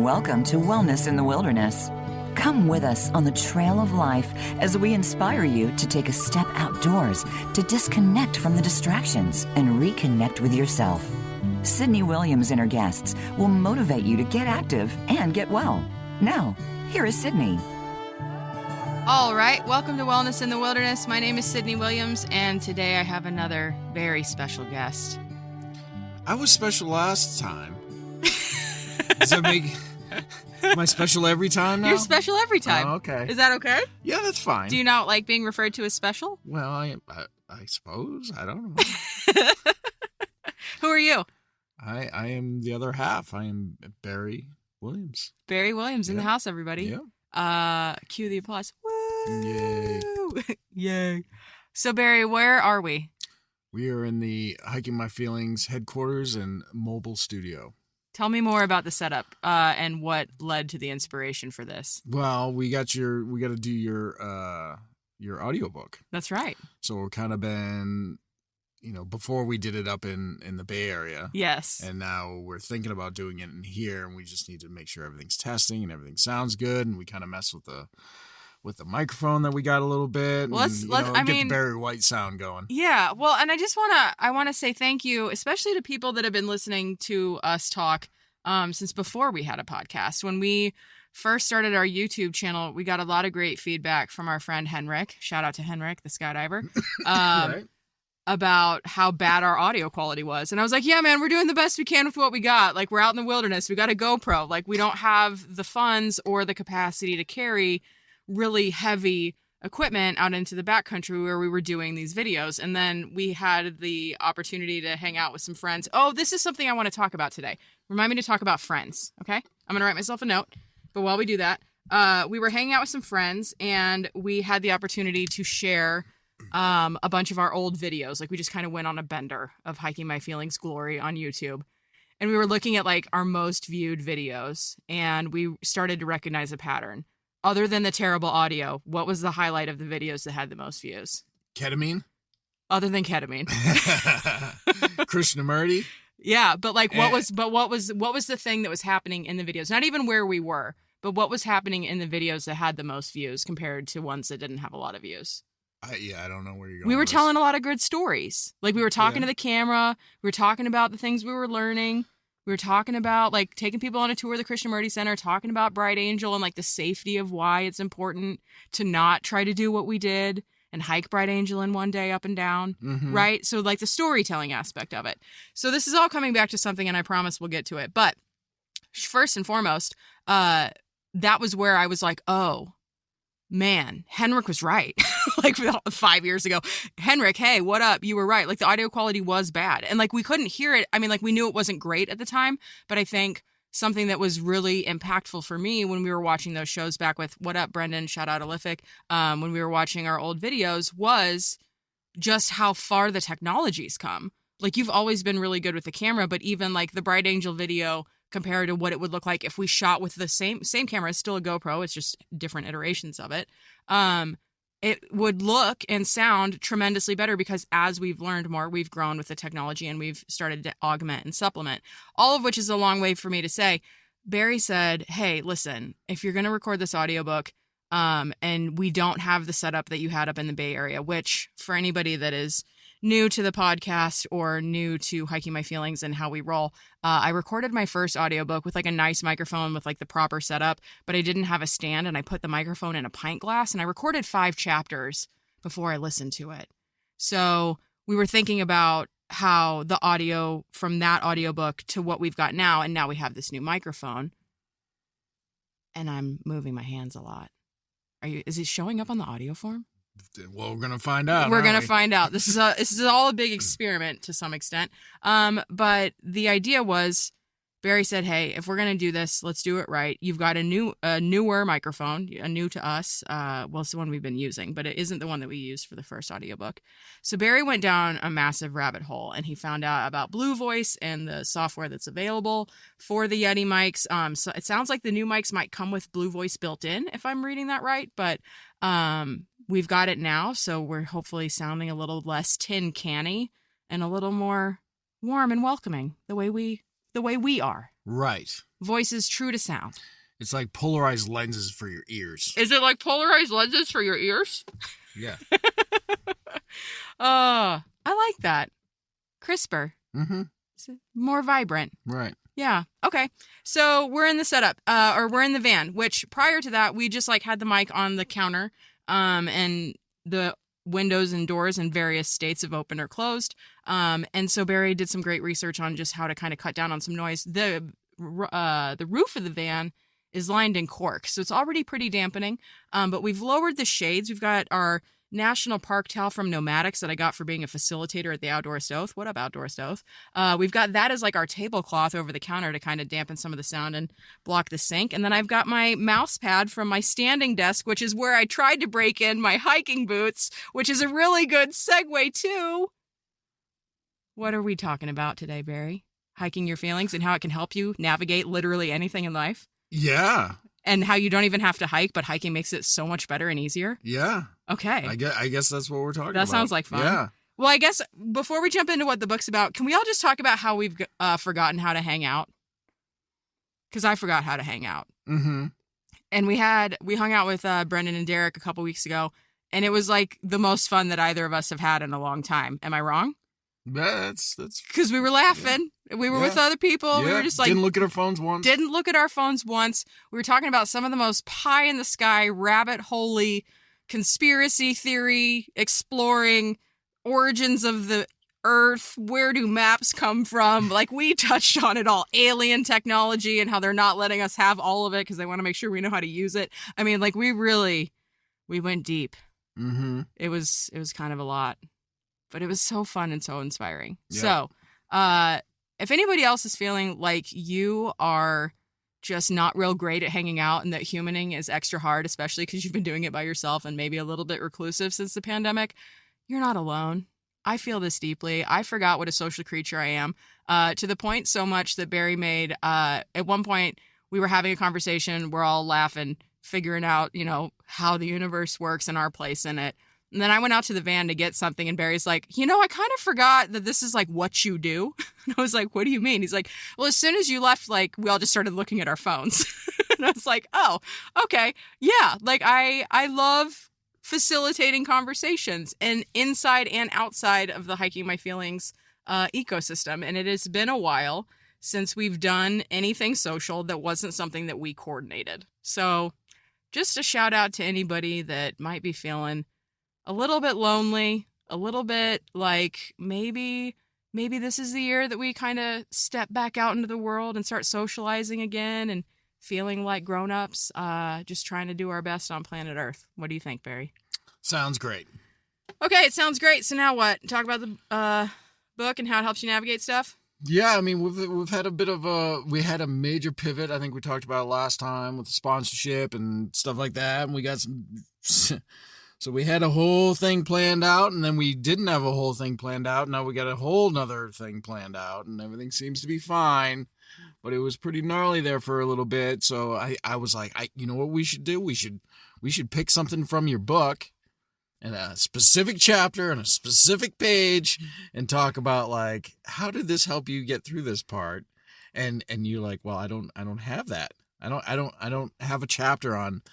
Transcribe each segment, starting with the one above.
welcome to Wellness in the Wilderness. Come with us on the trail of life as we inspire you to take a step outdoors, to disconnect from the distractions and reconnect with yourself. Sydney Williams and her guests will motivate you to get active and get well. Now, here is Sydney. All right, welcome to Wellness in the Wilderness. My name is Sydney Williams, and today I have another very special guest. I was special last time. Does that make... Am I special every time now? You're special every time. Oh, okay. Is that okay? Yeah, that's fine. Do you not like being referred to as special? Well, I suppose. I don't know. Who are you? I am the other half. I am Barry Williams. Barry Williams in the house, everybody. Yeah. Cue the applause. Woo! Yay. Yay. So, Barry, where are we? We are in the Hiking My Feelings headquarters and mobile studio. Tell me more about the setup and what led to the inspiration for this. Well, we got to do your audiobook. That's right. So we're kind of been, before we did it up in the Bay Area. Yes. And now we're thinking about doing it in here, and we just need to make sure everything's testing and everything sounds good. And we kind of mess with the microphone that we got a little bit. Well, get the Barry White sound going. Yeah. Well, and I want to say thank you, especially to people that have been listening to us talk since before we had a podcast. When we first started our YouTube channel, we got a lot of great feedback from our friend Henrik. Shout out to Henrik, the skydiver. Right. About how bad our audio quality was. And I was like, yeah, man, we're doing the best we can with what we got. Like, we're out in the wilderness. We got a GoPro. Like, we don't have the funds or the capacity to carry really heavy equipment out into the backcountry where we were doing these videos. And then we had the opportunity to hang out with some friends. Oh, this is something I want to talk about today. Remind me to talk about friends, okay? I'm going to write myself a note. But while we do that, we were hanging out with some friends, and we had the opportunity to share a bunch of our old videos. Like, we just kind of went on a bender of Hiking My Feelings glory on YouTube. And we were looking at, like, our most viewed videos, and we started to recognize a pattern. Other than the terrible audio, what was the highlight of the videos that had the most views? Ketamine? Other than ketamine. Krishnamurti? Yeah, but like what was the thing that was happening in the videos? Not even where we were, but what was happening in the videos that had the most views compared to ones that didn't have a lot of views? I don't know where you're going. We were telling a lot of good stories. Like, we were talking to the camera. We were talking about the things we were learning. We were talking about, like, taking people on a tour of the Krishnamurti Center, talking about Bright Angel and, like, the safety of why it's important to not try to do what we did and hike Bright Angel in one day up and down, right? So, like, the storytelling aspect of it. So this is all coming back to something, and I promise we'll get to it. But first and foremost, that was where I was like, oh, man, Henrik was right. Like, 5 years ago, Henrik, hey, what up? You were right. Like, the audio quality was bad. And, like, we couldn't hear it. I mean, like, we knew it wasn't great at the time, but I think something that was really impactful for me when we were watching those shows back with What Up, Brendan, shout out Olific, when we were watching our old videos, was just how far the technology's come. Like, you've always been really good with the camera, but even, like, the Bright Angel video compared to what it would look like if we shot with the same camera. It's still a GoPro. It's just different iterations of it. It would look and sound tremendously better because as we've learned more, we've grown with the technology and we've started to augment and supplement. All of which is a long way for me to say. Barry said, hey, listen, if you're going to record this audiobook, and we don't have the setup that you had up in the Bay Area, which for anybody that is new to the podcast or new to Hiking My Feelings and how we roll, I recorded my first audiobook with like a nice microphone with like the proper setup, but I didn't have a stand, and I put the microphone in a pint glass, and I recorded 5 chapters before I listened to it. So we were thinking about how the audio from that audiobook to what we've got now, and now we have this new microphone, and I'm moving my hands a lot. Is it showing up on the audio form? Well, we're gonna find out. We're gonna find out. This is all a big experiment to some extent. But the idea was, Barry said, "Hey, if we're gonna do this, let's do it right. You've got a newer microphone, new to us. Well, it's the one we've been using, but it isn't the one that we used for the first audiobook." So Barry went down a massive rabbit hole, and he found out about Blue Voice and the software that's available for the Yeti mics. So it sounds like the new mics might come with Blue Voice built in, if I'm reading that right, but we've got it now, so we're hopefully sounding a little less tin canny and a little more warm and welcoming, the way we are. Right. voices true to sound. It's like polarized lenses for your ears. Is it like polarized lenses for your ears? Yeah. I like that. Crisper. Mm-hmm. More vibrant. Right. Yeah. Okay. So we're in the setup, or we're in the van, which prior to that, we just like had the mic on the counter, and the windows and doors in various states of open or closed. And so Barry did some great research on just how to kind of cut down on some noise. The roof of the van is lined in cork, so it's already pretty dampening. But we've lowered the shades. We've got our National Park towel from Nomadics that I got for being a facilitator at the Outdoor Stoth. What up, Outdoor Stoth? We've got that as like our tablecloth over the counter to kind of dampen some of the sound and block the sink. And then I've got my mouse pad from my standing desk, which is where I tried to break in my hiking boots, which is a really good segue to... What are we talking about today, Barry? Hiking your feelings and how it can help you navigate literally anything in life? Yeah. And how you don't even have to hike, but hiking makes it so much better and easier? Yeah. Okay. I guess that's what we're talking about. That sounds like fun. Yeah. Well, I guess before we jump into what the book's about, can we all just talk about how we've forgotten how to hang out? Because I forgot how to hang out. Mm-hmm. And we hung out with Brendan and Derek a couple weeks ago, and it was like the most fun that either of us have had in a long time. Am I wrong? That's because we were laughing. Yeah. We were with other people. Yeah. We were just like... Didn't look at our phones once. Didn't look at our phones once. We were talking about some of the most pie-in-the-sky, rabbit-holey, conspiracy theory, exploring origins of the Earth. Where do maps come from? Like, we touched on it all. Alien technology and how they're not letting us have all of it because they want to make sure we know how to use it. I mean, like, we went deep. Mm-hmm. It was kind of a lot. But it was so fun and so inspiring. Yeah. So, if anybody else is feeling like you are just not real great at hanging out and that humaning is extra hard, especially because you've been doing it by yourself and maybe a little bit reclusive since the pandemic, you're not alone. I feel this deeply. I forgot what a social creature I am, to the point so much that Barry made, at one point, we were having a conversation, we're all laughing, figuring out, how the universe works and our place in it. And then I went out to the van to get something, and Barry's like, I kind of forgot that this is like what you do. And I was like, what do you mean? He's like, well, as soon as you left, like, we all just started looking at our phones. And I was like, oh, okay. Yeah. Like, I love facilitating conversations and inside and outside of the Hiking My Feelings ecosystem. And it has been a while since we've done anything social that wasn't something that we coordinated. So just a shout out to anybody that might be feeling a little bit lonely, a little bit like maybe this is the year that we kind of step back out into the world and start socializing again and feeling like grown-ups, just trying to do our best on planet Earth. What do you think, Barry? Sounds great. Okay, it sounds great. So now what? Talk about the book and how it helps you navigate stuff? Yeah, I mean, we've had we had a major pivot. I think we talked about it last time with the sponsorship and stuff like that. And we got so we had a whole thing planned out, and then we didn't have a whole thing planned out. Now we got a whole nother thing planned out, and everything seems to be fine. But it was pretty gnarly there for a little bit. So I was like, you know what we should do? We should pick something from your book and a specific chapter and a specific page and talk about, like, how did this help you get through this part? And you're like, well, I don't have that. I don't have a chapter on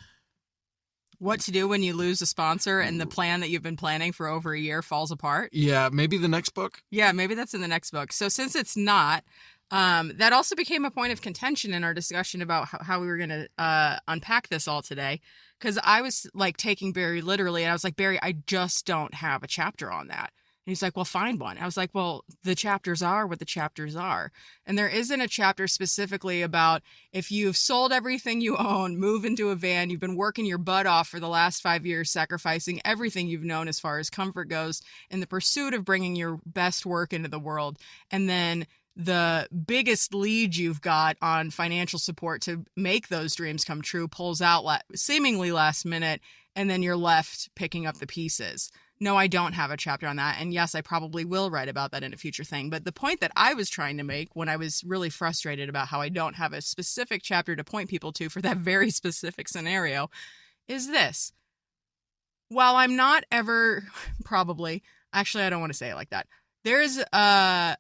what to do when you lose a sponsor and the plan that you've been planning for over a year falls apart. Yeah, maybe the next book. Yeah, maybe that's in the next book. So since it's not, that also became a point of contention in our discussion about how we were going to unpack this all today. Because I was like taking Barry literally, and I was like, Barry, I just don't have a chapter on that. And he's like, well, find one. I was like, well, the chapters are what the chapters are. And there isn't a chapter specifically about if you've sold everything you own, move into a van, you've been working your butt off for the last 5 years, sacrificing everything you've known as far as comfort goes in the pursuit of bringing your best work into the world. And then the biggest lead you've got on financial support to make those dreams come true pulls out seemingly last minute, and then you're left picking up the pieces. No, I don't have a chapter on that. And yes, I probably will write about that in a future thing. But the point that I was trying to make when I was really frustrated about how I don't have a specific chapter to point people to for that very specific scenario is this. While I'm not ever actually, I don't want to say it like that. There's a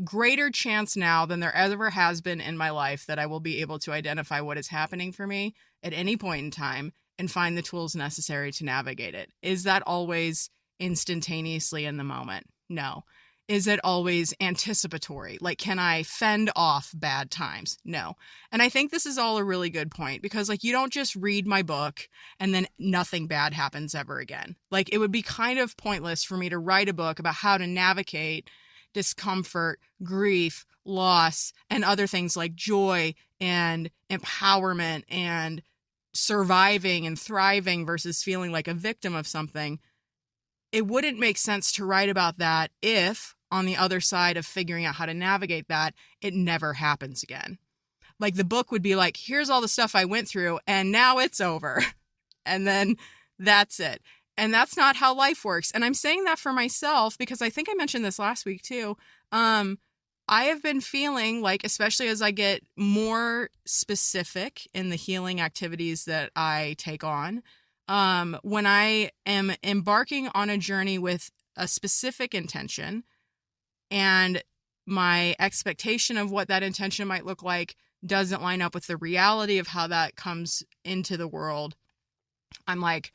greater chance now than there ever has been in my life that I will be able to identify what is happening for me at any point in time and find the tools necessary to navigate it. Is that always instantaneously in the moment? No. Is it always anticipatory? Like, can I fend off bad times? No. And I think this is all a really good point because, like, you don't just read my book and then nothing bad happens ever again. Like, it would be kind of pointless for me to write a book about how to navigate discomfort, grief, loss, and other things like joy and empowerment and surviving and thriving versus feeling like a victim of something. It wouldn't make sense to write about that if, on the other side of figuring out how to navigate that, it never happens again. Like, the book would be like, here's all the stuff I went through, and now it's over. And then that's it. And that's not how life works. And I'm saying that for myself because I think I mentioned this last week too. I have been feeling like, especially as I get more specific in the healing activities that I take on, when I am embarking on a journey with a specific intention and my expectation of what that intention might look like doesn't line up with the reality of how that comes into the world, I'm like,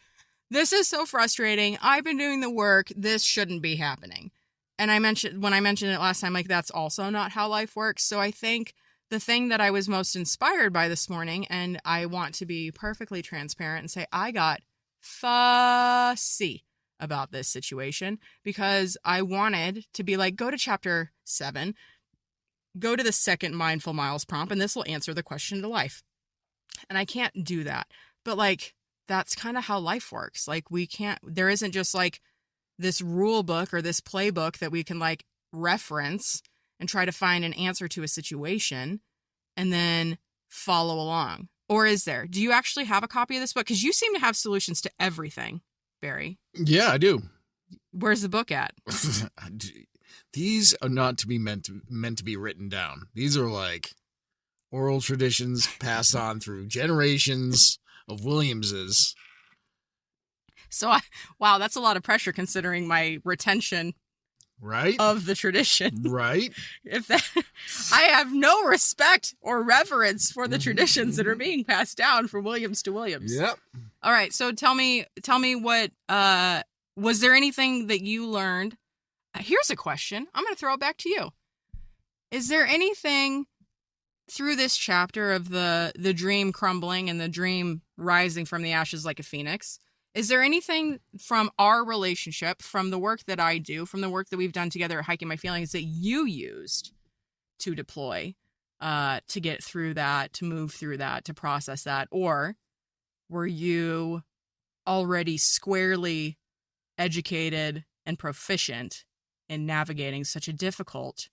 this is so frustrating. I've been doing the work. This shouldn't be happening. And when I mentioned it last time, like, that's also not how life works. So I think the thing that I was most inspired by this morning, and I want to be perfectly transparent and say I got fussy about this situation because I wanted to be like, go to chapter 7, go to the second Mindful Miles prompt, and this will answer the question to life. And I can't do that. But, like, that's kind of how life works. Like, there isn't just like this rule book or this playbook that we can like reference and try to find an answer to a situation and then follow along. Or is there? Do you actually have a copy of this book? Because you seem to have solutions to everything, Barry. Yeah, I do. Where's the book at? These are not to be meant to be written down. These are like oral traditions passed on through generations of Williamses. So, wow, that's a lot of pressure considering my retention, right, of the tradition. Right. I have no respect or reverence for the traditions that are being passed down from Williams to Williams. Yep. All right. So tell me what, was there anything that you learned? Here's a question. I'm going to throw it back to you. Is there anything through this chapter of the dream crumbling and the dream rising from the ashes like a phoenix? Is there anything from our relationship, from the work that I do, from the work that we've done together at Hiking My Feelings that you used to deploy, to get through that, to move through that, to process that? Or were you already squarely educated and proficient in navigating such a difficult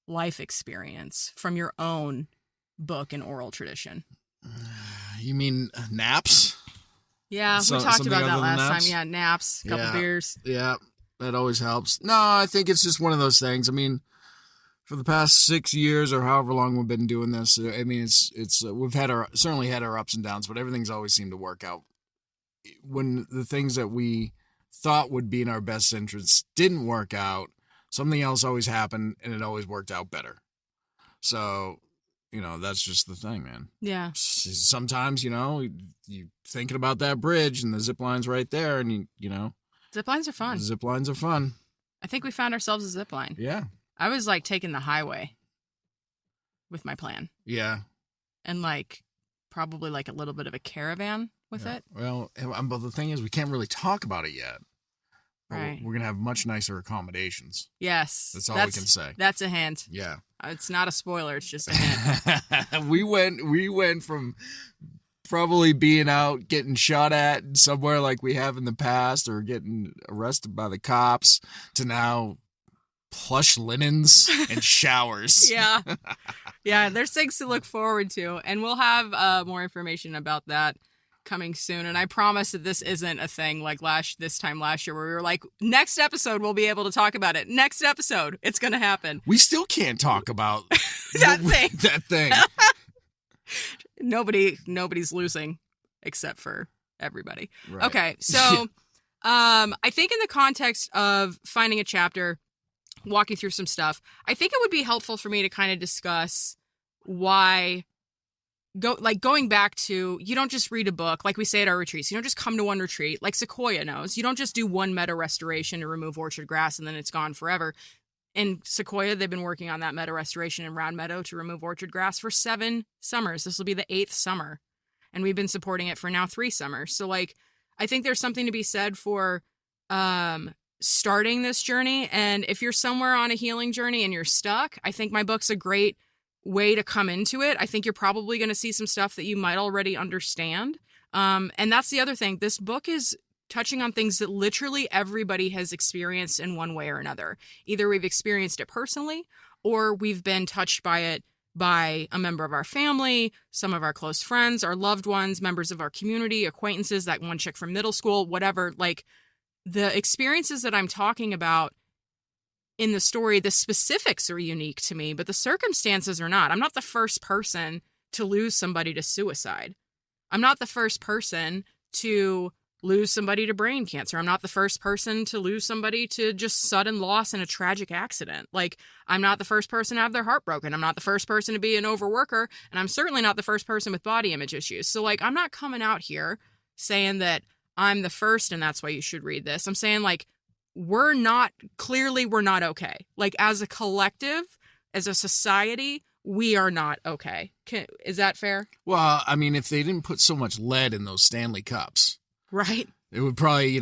life experience from your own book and oral tradition? You mean naps? Yeah, we talked about that last time. Yeah, naps, couple beers. Yeah, that always helps. No, I think it's just one of those things. I mean, for the past 6 years or however long we've been doing this, I mean, it's we've certainly had our ups and downs, but everything's always seemed to work out. When the things that we thought would be in our best interest didn't work out, something else always happened, and it always worked out better. So, that's just the thing, man. Yeah. Sometimes, you thinking about that bridge and the zip line's right there, and zip lines are fun. Zip lines are fun. I think we found ourselves a zip line. Yeah. I was like taking the highway with my plan. Yeah. And like probably like a little bit of a caravan with it. Well, but the thing is, we can't really talk about it yet. Right. We're going to have much nicer accommodations. Yes. That's all we can say. That's a hint. Yeah. It's not a spoiler. It's just a hint. We went from probably being out getting shot at somewhere like we have in the past or getting arrested by the cops to now plush linens and showers. Yeah. Yeah. There's things to look forward to. And we'll have more information about that coming soon. And I promise that this isn't a thing like this time last year where we were like, next episode we'll be able to talk about it. Next episode it's gonna happen. We still can't talk about that thing. Nobody's losing except for everybody. Right. Okay, so I think in the context of finding a chapter walk you through some stuff. I think it would be helpful for me to kind of discuss why going back to, you don't just read a book like we say at our retreats. You don't just come to one retreat like Sequoia knows. You don't just do one meadow restoration to remove orchard grass and then it's gone forever. In Sequoia, they've been working on that meadow restoration in Round Meadow to remove orchard grass for 7 summers. This will be the 8th summer. And we've been supporting it for now 3 summers. So like, I think there's something to be said for starting this journey. And if you're somewhere on a healing journey and you're stuck, I think my book's a great way to come into it. I think you're probably going to see some stuff that you might already understand. And that's the other thing. This book is touching on things that literally everybody has experienced in one way or another. Either we've experienced it personally or we've been touched by it by a member of our family, some of our close friends, our loved ones, members of our community, acquaintances, that one chick from middle school, whatever. Like, the experiences that I'm talking about in the story, the specifics are unique to me, but the circumstances are not. I'm not the first person to lose somebody to suicide. I'm not the first person to lose somebody to brain cancer. I'm not the first person to lose somebody to just sudden loss in a tragic accident. Like, I'm not the first person to have their heart broken. I'm not the first person to be an overworker. And I'm certainly not the first person with body image issues. So like, I'm not coming out here saying that I'm the first and that's why you should read this. I'm saying like, we're not okay. Like, as a collective, as a society, we are not okay. Is that fair? Well, I mean, if they didn't put so much lead in those Stanley Cups, right, it would probably,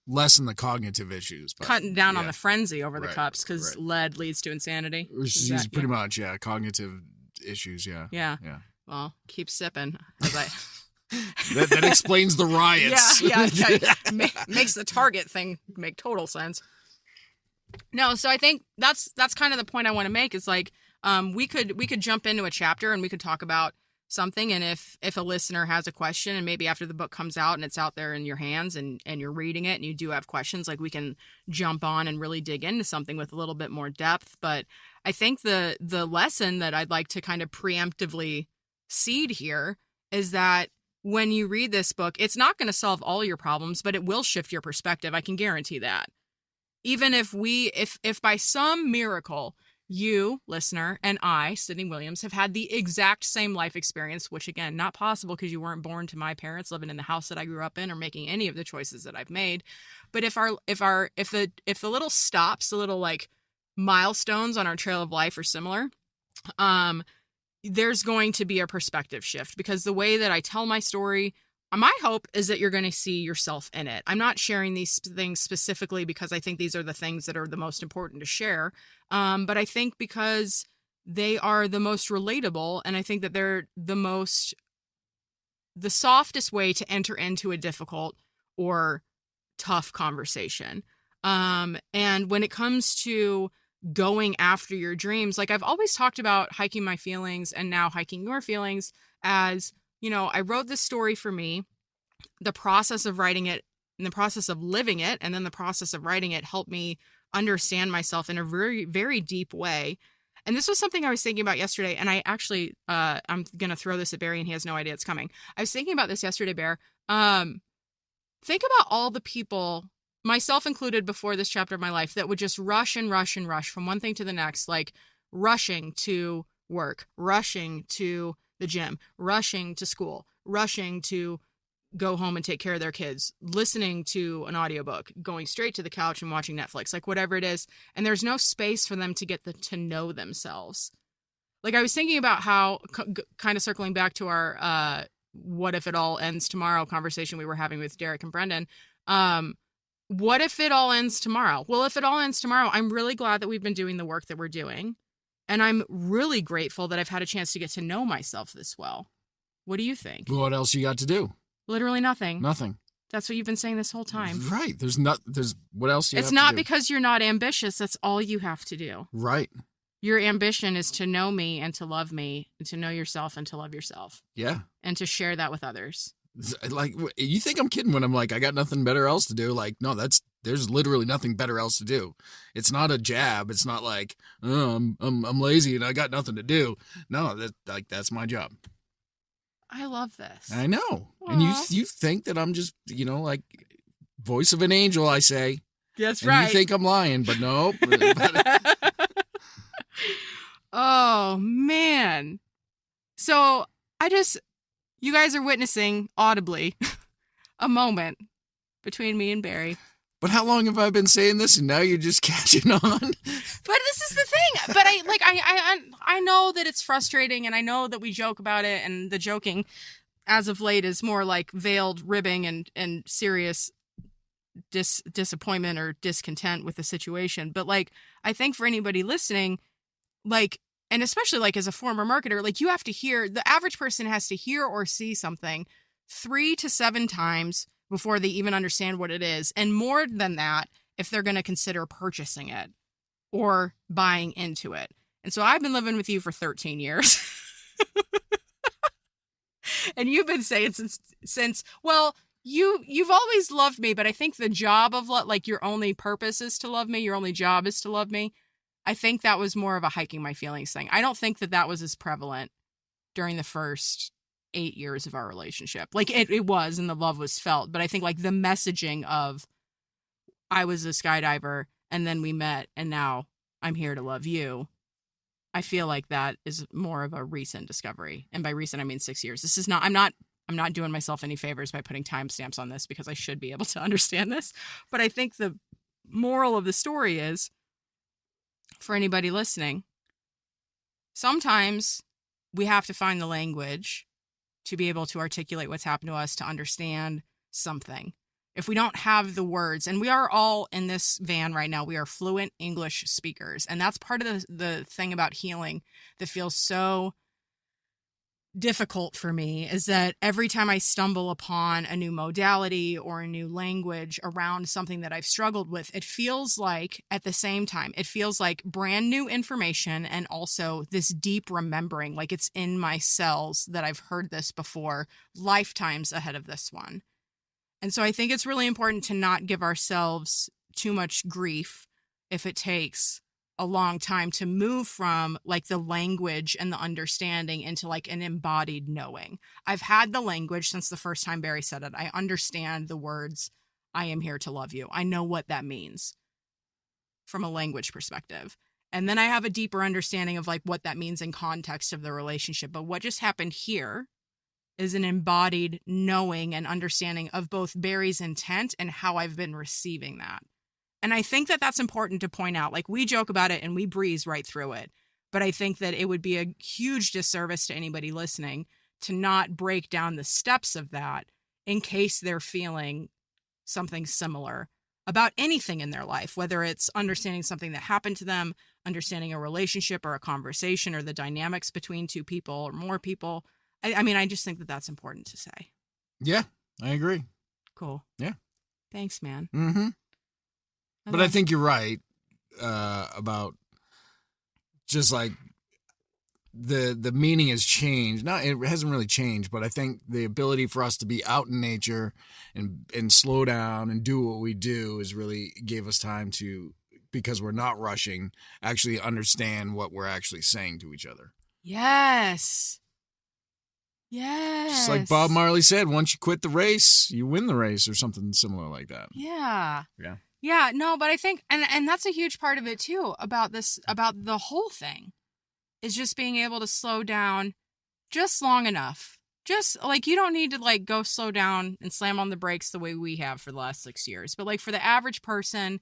lessen the cognitive issues. But, cutting down on the frenzy over the cups, because right. Lead leads to insanity. Pretty much, cognitive issues, Yeah. Well, keep sipping. That explains the riots. Yeah. Makes the Target thing make total sense. No, so I think that's kind of the point I want to make, is like, we could jump into a chapter and we could talk about something, and if a listener has a question, and maybe after the book comes out and it's out there in your hands and you're reading it and you do have questions, like, we can jump on and really dig into something with a little bit more depth. But I think the lesson that I'd like to kind of preemptively seed here is that when you read this book, it's not going to solve all your problems, but it will shift your perspective. I can guarantee that. Even if by some miracle, you, listener, and I, Sydney Williams, have had the exact same life experience, which, again, not possible because you weren't born to my parents, living in the house that I grew up in, or making any of the choices that I've made. But if the little stops, the little like milestones on our trail of life are similar, there's going to be a perspective shift, because the way that I tell my story, my hope is that you're going to see yourself in it. I'm not sharing these things specifically because I think these are the things that are the most important to share. But I think because they are the most relatable, and I think that they're the softest way to enter into a difficult or tough conversation. And when it comes to going after your dreams, like, I've always talked about hiking my feelings and now hiking your feelings as, I wrote this story for me. The process of writing it and the process of living it, and then the process of writing it, helped me understand myself in a very, very deep way. And this was something I was thinking about yesterday. And I actually, I'm going to throw this at Barry and he has no idea it's coming. I was thinking about this yesterday, Bear. Think about all the people, myself included, before this chapter of my life, that would just rush and rush and rush from one thing to the next, like rushing to work, rushing to the gym, rushing to school, rushing to go home and take care of their kids, listening to an audiobook, going straight to the couch and watching Netflix, like whatever it is. And there's no space for them to get to know themselves. Like, I was thinking about how, kind of circling back to our what if it all ends tomorrow conversation we were having with Derek and Brendan. What if it all ends tomorrow? Well, if it all ends tomorrow, I'm really glad that we've been doing the work that we're doing. And I'm really grateful that I've had a chance to get to know myself this well. What do you think? What else you got to do? Literally nothing. Nothing. That's what you've been saying this whole time. Right. There's what else do you have to do? It's not because you're not ambitious. That's all you have to do. Right. Your ambition is to know me and to love me and to know yourself and to love yourself. Yeah. And to share that with others. Like, you think I'm kidding when I'm like, I got nothing better else to do? Like, no, there's literally nothing better else to do. It's not a jab. It's not like, oh, I'm lazy and I got nothing to do. No, that's my job. I love this. I know. Aww. And you think that I'm just, like, voice of an angel, I say. That's and right. You think I'm lying, but nope. Oh, man. So you guys are witnessing audibly a moment between me and Barry. But how long have I been saying this, and now you're just catching on? But this is the thing. But I know that it's frustrating, and I know that we joke about it, and the joking as of late is more like veiled ribbing and serious disappointment or discontent with the situation. But like, I think for anybody listening, like, and especially like as a former marketer, like you have to hear, the average person has to hear or see something 3 to 7 times before they even understand what it is. And more than that, if they're going to consider purchasing it or buying into it. And so I've been living with you for 13 years. And you've been saying since well, you've always loved me, but I think the job of like your only purpose is to love me. Your only job is to love me. I think that was more of a hiking my feelings thing. I don't think that was as prevalent during the first 8 years of our relationship. Like it was, and the love was felt. But I think like the messaging of I was a skydiver and then we met and now I'm here to love you. I feel like that is more of a recent discovery. And by recent, I mean 6 years. This is not, I'm not doing myself any favors by putting timestamps on this because I should be able to understand this. But I think the moral of the story is, for anybody listening, sometimes we have to find the language to be able to articulate what's happened to us, to understand something. If we don't have the words, and we are all in this van right now, we are fluent English speakers. And that's part of the thing about healing that feels so difficult for me, is that every time I stumble upon a new modality or a new language around something that I've struggled with, it feels like, at the same time, it feels like brand new information and also this deep remembering, like it's in my cells that I've heard this before, lifetimes ahead of this one. And so I think it's really important to not give ourselves too much grief if it takes a long time to move from like the language and the understanding into like an embodied knowing. I've had the language since the first time Barry said it. I understand the words, I am here to love you. I know what that means from a language perspective. And then I have a deeper understanding of like what that means in context of the relationship. But what just happened here is an embodied knowing and understanding of both Barry's intent and how I've been receiving that. And I think that that's important to point out. Like, we joke about it and we breeze right through it. But I think that it would be a huge disservice to anybody listening to not break down the steps of that in case they're feeling something similar about anything in their life, whether it's understanding something that happened to them, understanding a relationship or a conversation or the dynamics between two people or more people. I mean, I just think that that's important to say. Yeah, I agree. Cool. Yeah. Thanks, man. Mm-hmm. But I think you're right about just like the meaning has changed. It hasn't really changed, but I think the ability for us to be out in nature and slow down and do what we do is really gave us time to, because we're not rushing, actually understand what we're actually saying to each other. Yes. Yes. Just like Bob Marley said, once you quit the race, you win the race, or something similar like that. Yeah. Yeah. Yeah, no, but I think, and that's a huge part of it too, about the whole thing, is just being able to slow down just long enough. Just like, you don't need to like go slow down and slam on the brakes the way we have for the last 6 years. But like for the average person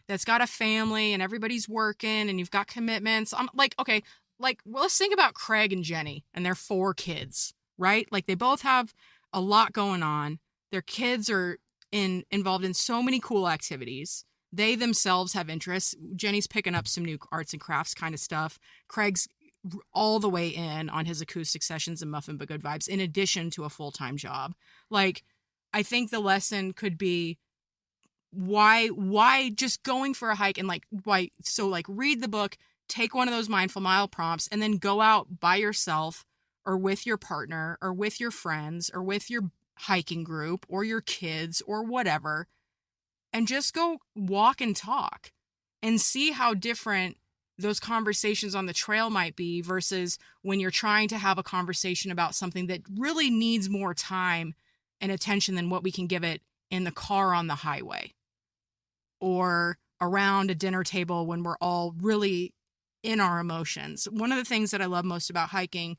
that's got a family and everybody's working and you've got commitments, I'm like, okay, like, well, let's think about Craig and Jenny and their 4 kids, right? Like, they both have a lot going on. Their kids are involved in so many cool activities. They themselves have interests. Jenny's picking up some new arts and crafts kind of stuff. Craig's all the way in on his acoustic sessions and Muffin But Good Vibes, in addition to a full-time job. Like, I think the lesson could be why just going for a hike and like, why, so like read the book, take one of those Mindful Mile prompts, and then go out by yourself or with your partner or with your friends or with your hiking group or your kids or whatever, and just go walk and talk and see how different those conversations on the trail might be versus when you're trying to have a conversation about something that really needs more time and attention than what we can give it in the car on the highway. or around a dinner table when we're all really in our emotions. One of the things that I love most about hiking,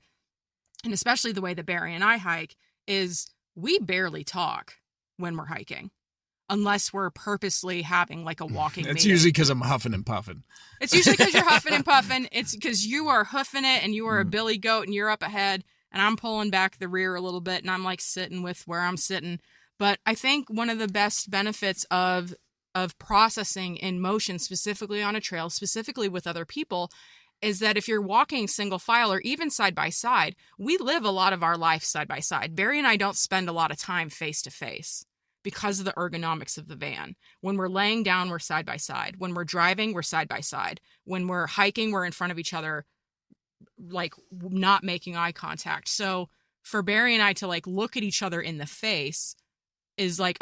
and especially the way that Barry and I hike, is we barely talk when we're hiking. Unless we're purposely having like a walking It's meeting. usually because I'm huffing and puffing. It's usually because you're huffing and puffing. It's because you are hoofing it and you are a billy goat and you're up ahead and I'm pulling back the rear a little bit and I'm like sitting with where I'm sitting. But I think one of the best benefits of processing in motion, specifically on a trail, specifically with other people, is that if you're walking single file or even side by side, we live a lot of our life side by side. Barry and I don't spend a lot of time face to face, because of the ergonomics of the van. When we're laying down, we're side by side. When we're driving, we're side by side. When we're hiking, we're in front of each other, like not making eye contact. So for Barry and I to like look at each other in the face is like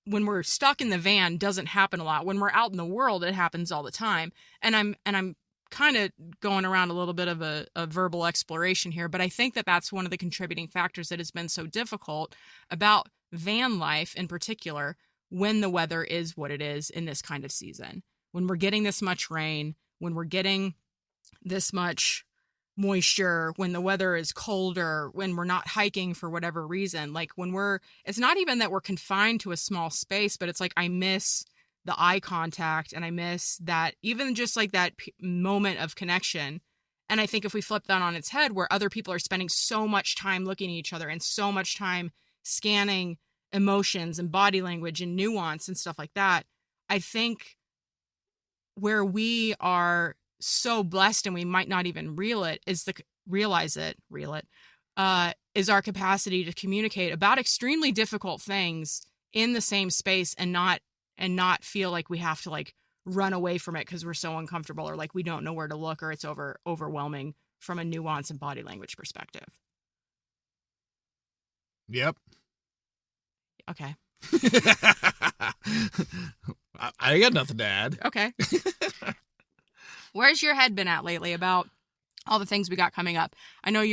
when we're stuck in the van, doesn't happen a lot. When we're out in the world, it happens all the time. And I'm kind of going around a little bit of a verbal exploration here, but I think that that's one of the contributing factors that has been so difficult about van life in particular, when the weather is what it is in this kind of season, when we're getting this much rain, when we're getting this much moisture, when the weather is colder, when we're not hiking for whatever reason, like it's not even that we're confined to a small space, but it's like, I miss the eye contact and I miss that, even just like that moment of connection. And I think if we flip that on its head, where other people are spending so much time looking at each other and so much time scanning emotions and body language and nuance and stuff like that, I think where we are so blessed and we might not even is our capacity to communicate about extremely difficult things in the same space and not feel like we have to like run away from it because we're so uncomfortable or like we don't know where to look or it's overwhelming from a nuance and body language perspective. Yep. Okay. I got nothing to add. Okay. Where's your head been at lately about all the things we got coming up? I know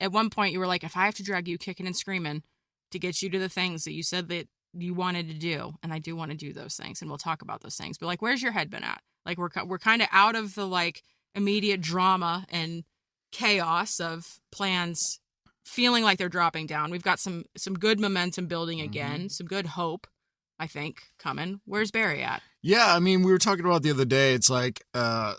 at one point you were like, if I have to drag you kicking and screaming to get you to the things that you said that you wanted to do, and I do want to do those things, and we'll talk about those things, but like, where's your head been at? Like, we're kind of out of the like immediate drama and chaos of plans feeling like they're dropping down. We've got some good momentum building again, some good hope, I think, coming. Where's Barry at? Yeah, I mean, we were talking about the other day, it's like, I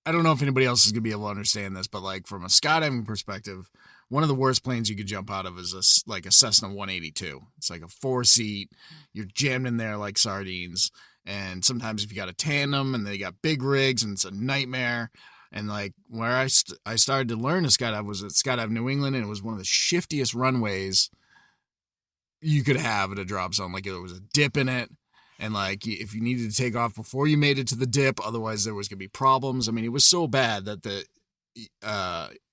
don't know if anybody else is going to be able to understand this, but like from a skydiving perspective, one of the worst planes you could jump out of is a Cessna 182. It's like a 4-seat. You're jammed in there like sardines. And sometimes if you got a tandem and they got big rigs and it's a nightmare. And like where I started to learn to skydive was at Skydive New England, and it was one of the shiftiest runways you could have at a drop zone. Like there was a dip in it. And like if you needed to take off before you made it to the dip, otherwise there was going to be problems. I mean, it was so bad that the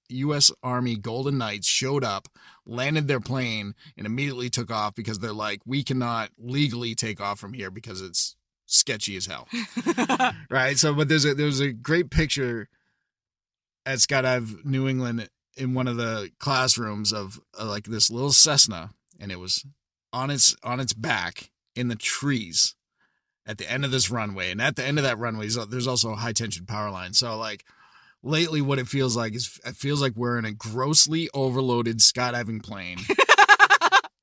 U.S. Army Golden Knights showed up, landed their plane, and immediately took off because they're like, we cannot legally take off from here because it's sketchy as hell. Right? So, but there's a great picture at Skydive New England in one of the classrooms of like this little Cessna, and it was on its back in the trees at the end of this runway. And at the end of that runway, there's also a high tension power line. So like, lately, what it feels like is it feels like we're in a grossly overloaded skydiving plane.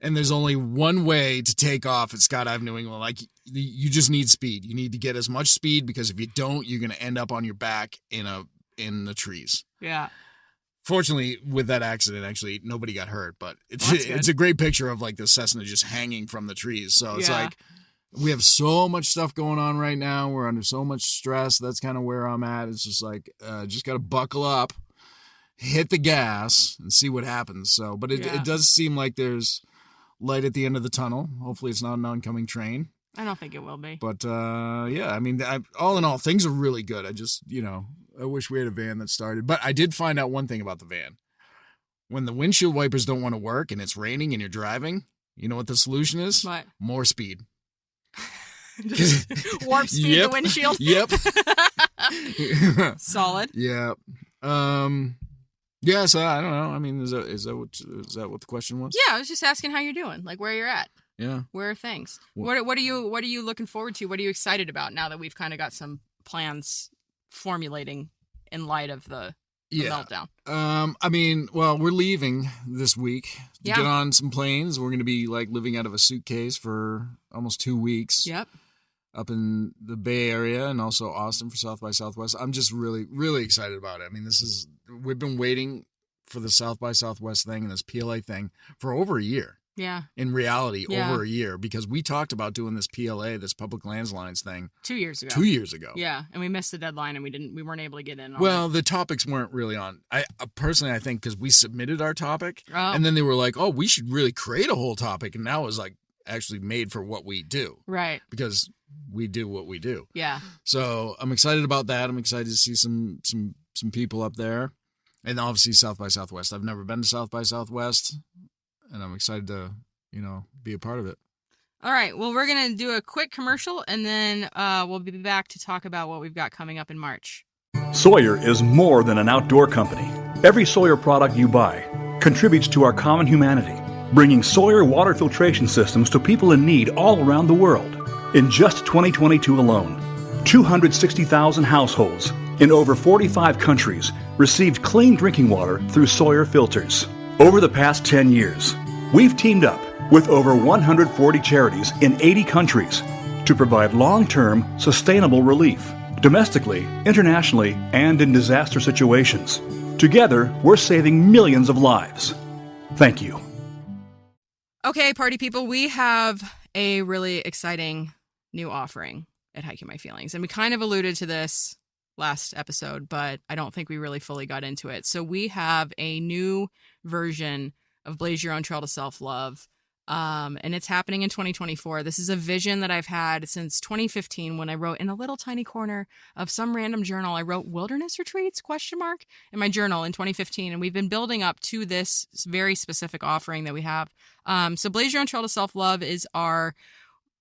And there's only one way to take off at Skydive New England. Like, you just need speed. You need to get as much speed, because if you don't, you're going to end up on your back in the trees. Yeah. Fortunately, with that accident, actually, nobody got hurt. But it's a great picture of, like, the Cessna just hanging from the trees. So it's like, we have so much stuff going on right now. We're under so much stress. That's kind of where I'm at. It's just like, just got to buckle up, hit the gas, and see what happens. So, but it does seem like there's light at the end of the tunnel. Hopefully it's not an oncoming train. I don't think it will be. But, yeah, I mean, all in all, things are really good. I just, I wish we had a van that started. But I did find out one thing about the van. When the windshield wipers don't want to work and it's raining and you're driving, you know what the solution is? What? More speed. Just warp speed the windshield. Yep. Solid. Yeah. Yeah, so I don't know. I mean, is that what the question was? Yeah, I was just asking how you're doing, like where you're at. Yeah. Where are things? What are you looking forward to? What are you excited about now that we've kind of got some plans formulating in light of the meltdown? I mean, well, we're leaving this week to get on some planes. We're going to be like living out of a suitcase for almost 2 weeks. Yep. Up in the Bay Area and also Austin for South by Southwest. I'm just really, really excited about it. I mean, we've been waiting for the South by Southwest thing and this PLA thing for over a year. Yeah. In reality, over a year, because we talked about doing this PLA, this public lands lines thing 2 years ago. 2 years ago. Yeah, and we missed the deadline, and we weren't able to get in. Well, the topics weren't really on. I personally, I think, because we submitted our topic, and then they were like, "Oh, we should really create a whole topic," and now it's like actually made for what we do, right? Because we do what we do. Yeah. So I'm excited about that. I'm excited to see some people up there, and obviously South by Southwest. I've never been to South by Southwest. And I'm excited to, be a part of it. All right. Well, we're going to do a quick commercial, and then we'll be back to talk about what we've got coming up in March. Sawyer is more than an outdoor company. Every Sawyer product you buy contributes to our common humanity, bringing Sawyer water filtration systems to people in need all around the world. In just 2022 alone, 260,000 households in over 45 countries received clean drinking water through Sawyer filters. Over the past 10 years, we've teamed up with over 140 charities in 80 countries to provide long-term, sustainable relief, domestically, internationally, and in disaster situations. Together, we're saving millions of lives. Thank you. Okay, party people, we have a really exciting new offering at Hiking My Feelings. And we kind of alluded to this last episode, but I don't think we really fully got into it. So we have a new version of Blaze Your Own Trail to Self-Love, and it's happening in 2024. This is a vision that I've had since 2015 when I wrote in a little tiny corner of some random journal. I wrote wilderness retreats, ? In my journal in 2015, and we've been building up to this very specific offering that we have. So Blaze Your Own Trail to Self-Love is our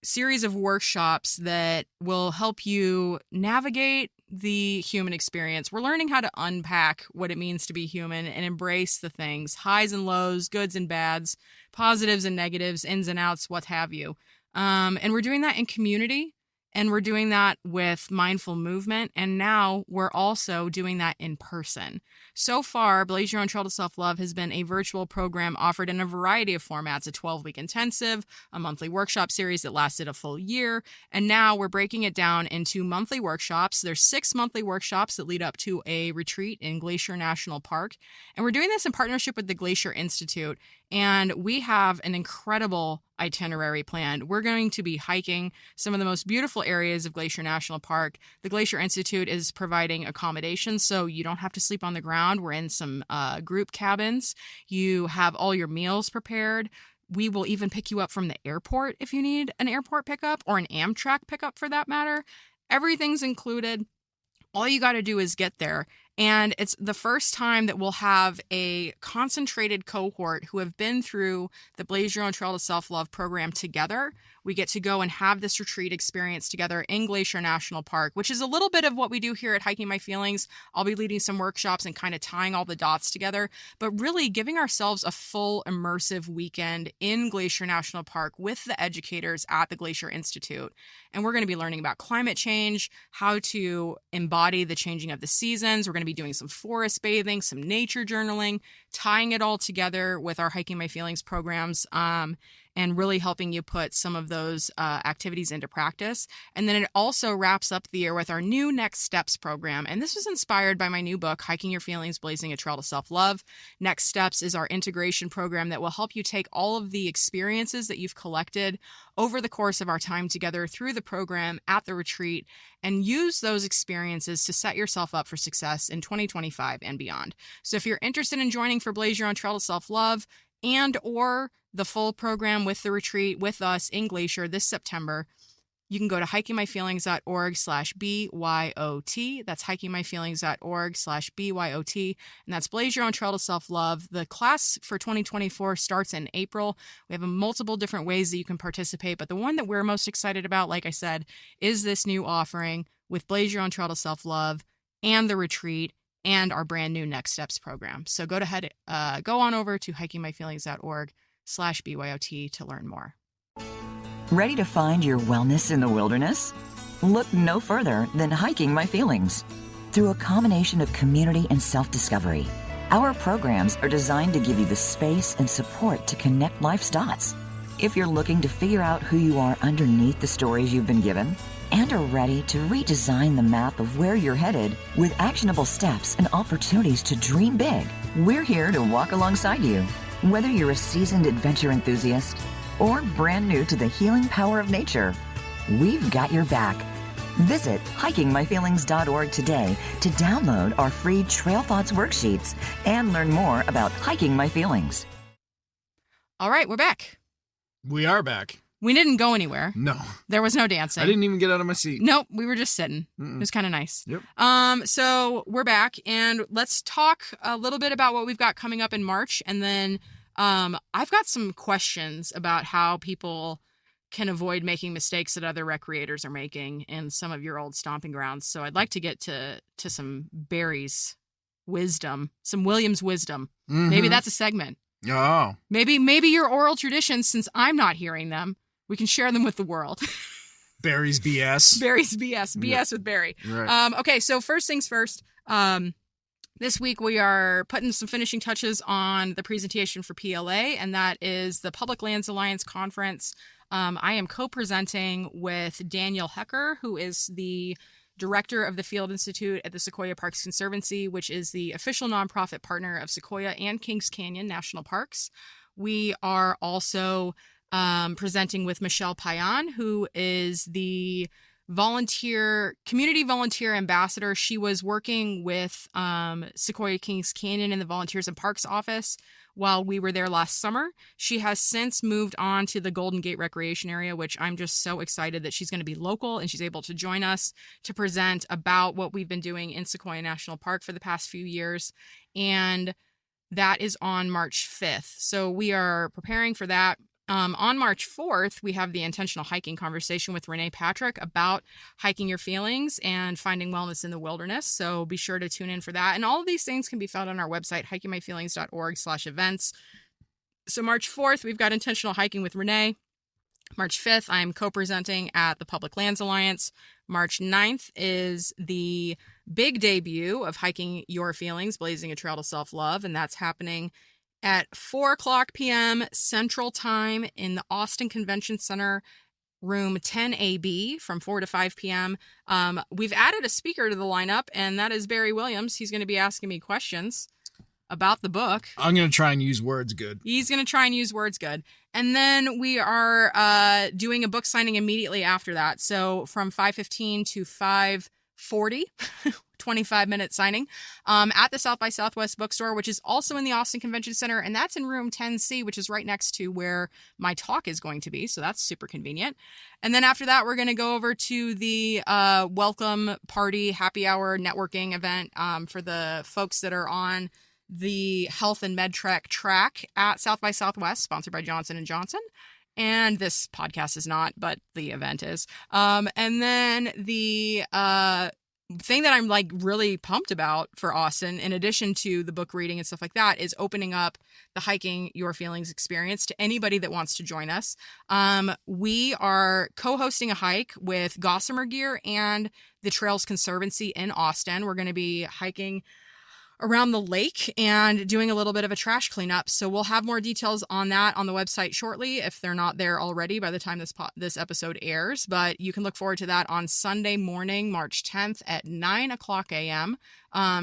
series of workshops that will help you navigate the human experience. We're learning how to unpack what it means to be human and embrace the things, highs and lows, goods and bads, positives and negatives, ins and outs, what have you. And we're doing that in community, and we're doing that with mindful movement. And now we're also doing that in person. So far, Blaze Your Own Trail to Self-Love has been a virtual program offered in a variety of formats, a 12-week intensive, a monthly workshop series that lasted a full year. And now we're breaking it down into monthly workshops. There's 6 monthly workshops that lead up to a retreat in Glacier National Park. And we're doing this in partnership with the Glacier Institute. And we have an incredible itinerary planned. We're going to be hiking some of the most beautiful areas of Glacier National Park. The Glacier Institute is providing accommodations, so you don't have to sleep on the ground. We're in some group cabins. You have all your meals prepared. We will even pick you up from the airport if you need an airport pickup or an Amtrak pickup for that matter. Everything's included. All you got to do is get there. And it's the first time that we'll have a concentrated cohort who have been through the Blaze Your Own Trail to Self-Love program together. We get to go and have this retreat experience together in Glacier National Park, which is a little bit of what we do here at Hiking My Feelings. I'll be leading some workshops and kind of tying all the dots together, but really giving ourselves a full immersive weekend in Glacier National Park with the educators at the Glacier Institute. And we're going to be learning about climate change, how to embody the changing of the seasons. We're going to be doing some forest bathing, some nature journaling, tying it all together with our Hiking My Feelings programs, and really helping you put some of those activities into practice. And then it also wraps up the year with our new Next Steps program. And this was inspired by my new book, Hiking Your Feelings, Blazing a Trail to Self-Love. Next Steps is our integration program that will help you take all of the experiences that you've collected over the course of our time together through the program at the retreat and use those experiences to set yourself up for success in 2025 and beyond. So if you're interested in joining for Blaze Your Own Trail to Self-Love and or the full program with the retreat with us in Glacier this September, you can go to hikingmyfeelings.org/BYOT. That's hikingmyfeelings.org/BYOT. And that's Blaze Your Own Trail to Self-Love. The class for 2024 starts in April. We have multiple different ways that you can participate, but the one that we're most excited about, like I said, is this new offering with Blaze Your Own Trail to Self-Love and the retreat and our brand new Next Steps program. So go on over to hikingmyfeelings.org/BYOT to learn more. Ready to find your wellness in the wilderness? Look no further than Hiking My Feelings. Through a combination of community and self-discovery, our programs are designed to give you the space and support to connect life's dots. If you're looking to figure out who you are underneath the stories you've been given and are ready to redesign the map of where you're headed with actionable steps and opportunities to dream big, we're here to walk alongside you. Whether you're a seasoned adventure enthusiast or brand new to the healing power of nature, we've got your back. Visit hikingmyfeelings.org today to download our free Trail Thoughts worksheets and learn more about Hiking My Feelings. All right, we're back. We are back. We didn't go anywhere. No. There was no dancing. I didn't even get out of my seat. Nope, we were just sitting. Mm-mm. It was kind of nice. Yep. So we're back, and let's talk a little bit about what we've got coming up in March, and then I've got some questions about how people can avoid making mistakes that other recreators are making in some of your old stomping grounds. So I'd like to get to some Barry's wisdom, some William's wisdom. Mm-hmm. Maybe that's a segment. Oh. Maybe your oral traditions, since I'm not hearing them, we can share them with the world. Barry's BS. Barry's BS. BS Yeah. with Barry. Right. Okay, so first things first. This week we are putting some finishing touches on the presentation for PLA, and that is the Public Lands Alliance Conference. I am co-presenting with Daniel Hecker, who is the director of the Field Institute at the Sequoia Parks Conservancy, which is the official nonprofit partner of Sequoia and Kings Canyon National Parks. We are also presenting with Michelle Payan, who is the community volunteer ambassador. She was working with Sequoia Kings Canyon in the Volunteers and Parks office while we were there last summer. She has since moved on to the Golden Gate Recreation Area, which I'm just so excited that she's going to be local and she's able to join us to present about what we've been doing in Sequoia National Park for the past few years. And that is on March 5th. So we are preparing for that. On March 4th, we have the intentional hiking conversation with Renee Patrick about hiking your feelings and finding wellness in the wilderness. So be sure to tune in for that. And all of these things can be found on our website, hikingmyfeelings.org/events. So March 4th, we've got intentional hiking with Renee. March 5th, I'm co-presenting at the Public Lands Alliance. March 9th is the big debut of Hiking Your Feelings, Blazing a Trail to Self-Love, and that's happening at 4:00 p.m. Central Time in the Austin Convention Center, room 10AB from 4 to 5 p.m. We've added a speaker to the lineup, and that is Barry Williams. He's going to be asking me questions about the book. I'm going to try and use words good. He's going to try and use words good. And then we are doing a book signing immediately after that. So from 5:15 to 5:40, 25-minute signing at the South by Southwest bookstore, which is also in the Austin Convention Center. And that's in room 10C, which is right next to where my talk is going to be. So that's super convenient. And then after that, we're going to go over to the welcome party happy hour networking event for the folks that are on the Health and MedTrek track at South by Southwest, sponsored by Johnson & Johnson. And this podcast is not, but the event is. And then the thing that I'm like really pumped about for Austin, in addition to the book reading and stuff like that, is opening up the Hiking Your Feelings experience to anybody that wants to join us. We are co-hosting a hike with Gossamer Gear and the Trails Conservancy in Austin. We're going to be hiking around the lake and doing a little bit of a trash cleanup. So we'll have more details on that on the website shortly, if they're not there already by the time this episode airs. But you can look forward to that on Sunday morning, March 10th at 9:00 a.m.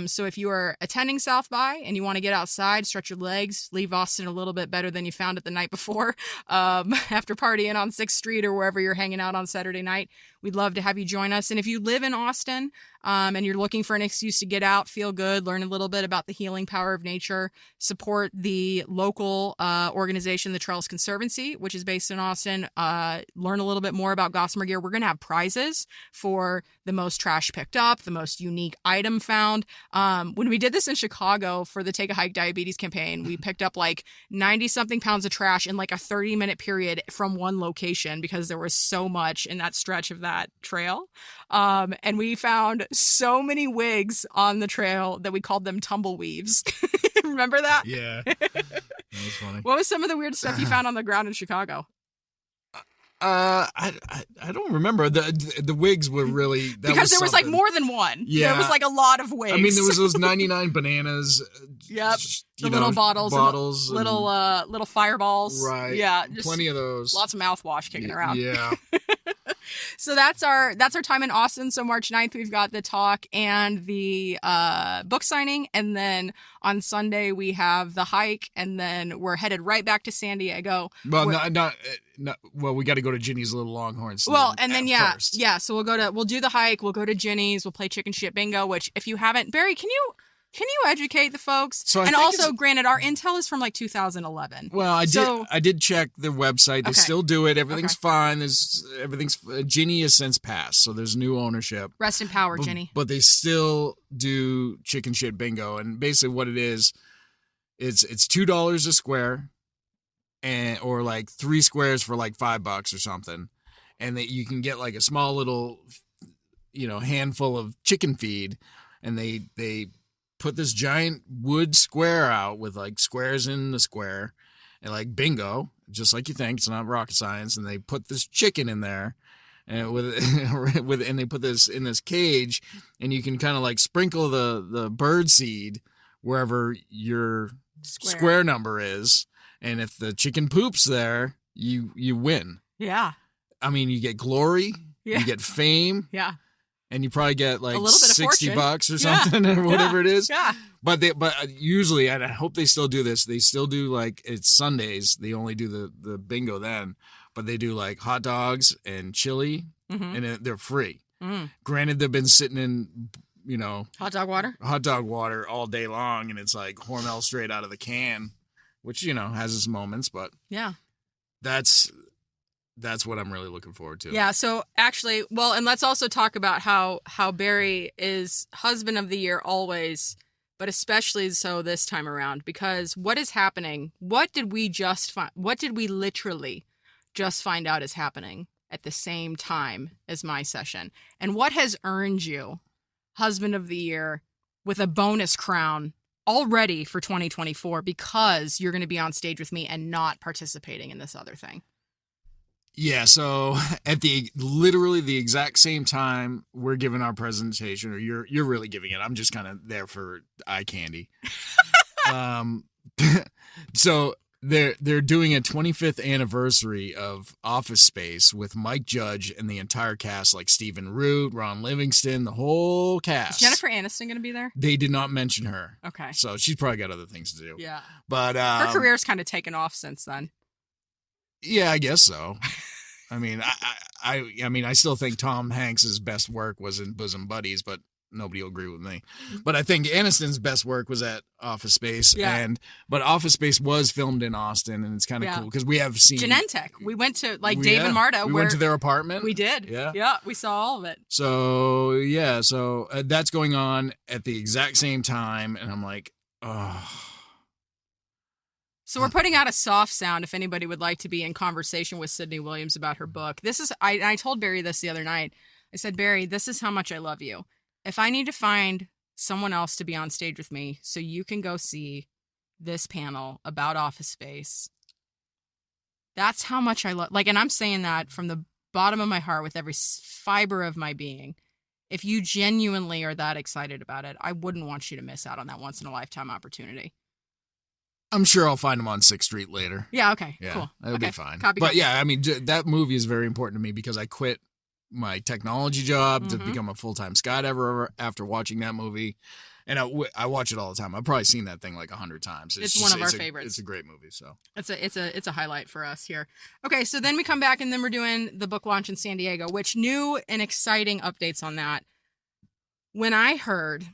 So if you are attending South by and you want to get outside, stretch your legs, leave Austin a little bit better than you found it the night before, after partying on 6th Street or wherever you're hanging out on Saturday night, we'd love to have you join us. And if you live in Austin, and you're looking for an excuse to get out, feel good, learn a little bit about the healing power of nature, support the local organization, the Trails Conservancy, which is based in Austin, learn a little bit more about Gossamer Gear. We're going to have prizes for the most trash picked up, the most unique item found. When we did this in Chicago for the Take a Hike Diabetes campaign, we picked up like 90-something pounds of trash in like a 30-minute period from one location because there was so much in that stretch of that trail. And we found so many wigs on the trail that we called them tumbleweaves. Remember that? Yeah. That was funny. What was some of the weird stuff you found on the ground in Chicago? I don't remember. The wigs were really because there was like something. more than one. Yeah. There was like a lot of wigs. I mean, there was those 99 bananas. Yep. The little bottles, and little fireballs. Right. Yeah. Plenty of those. Lots of mouthwash kicking around. Yeah. So that's our time in Austin. So March 9th, we've got the talk and the book signing. And then on Sunday, we have the hike. And then we're headed right back to San Diego. Well, well, we got to go to Ginny's Little Longhorns. Well, and then, first. yeah. So we'll do the hike. We'll go to Ginny's. We'll play chicken shit bingo, which if you haven't, Barry, can you educate the folks? So I and think also, granted, our intel is from like 2011. Well, I did check their website. They still do it. Everything's fine. Ginny has since passed, so there's new ownership. Rest in power, Ginny. But they still do chicken shit bingo, and basically what it is, it's $2 a square, or like 3 squares for like $5 or something, and that you can get like a small little, handful of chicken feed, and they put this giant wood square out with like squares in the square, and like bingo, just like you think. It's not rocket science. And they put this chicken in there, and and they put this in this cage, and you can kind of like sprinkle the bird seed wherever your square number is, and if the chicken poops there, you win. Yeah. I mean, you get glory, Yeah. you get fame. Yeah. And you probably get like a little bit of $60 or something, or whatever it is. Yeah. But usually, and I hope they still do this. They still do like it's Sundays. They only do the bingo then, but they do like hot dogs and chili, and they're free. Mm. Granted, they've been sitting in, hot dog water all day long, and it's like Hormel straight out of the can, which has its moments, but yeah, that's what I'm really looking forward to. Yeah. So actually, and let's also talk about how Barry is husband of the year always, but especially so this time around, because what is happening? What did we literally just find out is happening at the same time as my session? And what has earned you husband of the year with a bonus crown already for 2024 because you're going to be on stage with me and not participating in this other thing? Yeah, so at literally the exact same time we're giving our presentation, or you're really giving it. I'm just kind of there for eye candy. So they're doing a 25th anniversary of Office Space with Mike Judge and the entire cast, like Stephen Root, Ron Livingston, the whole cast. Is Jennifer Aniston going to be there? They did not mention her. Okay. So she's probably got other things to do. Yeah. But her career's kind of taken off since then. Yeah, I guess so. I mean, I still think Tom Hanks's best work was in Bosom Buddies, but nobody will agree with me. But I think Aniston's best work was at Office Space, but Office Space was filmed in Austin, and it's kind of cool because we have seen Genentech. We went to Dave and Marta. We went to their apartment. We did. Yeah, we saw all of it. So that's going on at the exact same time, and I'm like, oh. So we're putting out a soft sound if anybody would like to be in conversation with Sydney Williams about her book. I told Barry this the other night. I said, Barry, this is how much I love you. If I need to find someone else to be on stage with me so you can go see this panel about Office Space, that's how much I love. And I'm saying that from the bottom of my heart with every fiber of my being. If you genuinely are that excited about it, I wouldn't want you to miss out on that once in a lifetime opportunity. I'm sure I'll find him on 6th Street later. Yeah, okay, yeah, cool. That'll be fine. Copy. Yeah, I mean, that movie is very important to me because I quit my technology job to become a full-time skydiver after watching that movie. And I watch it all the time. I've probably seen that thing like 100 times. It's one of our favorites. It's a great movie. So it's a highlight for us here. Okay, so then we come back and then we're doing the book launch in San Diego, which new and exciting updates on that. When I heard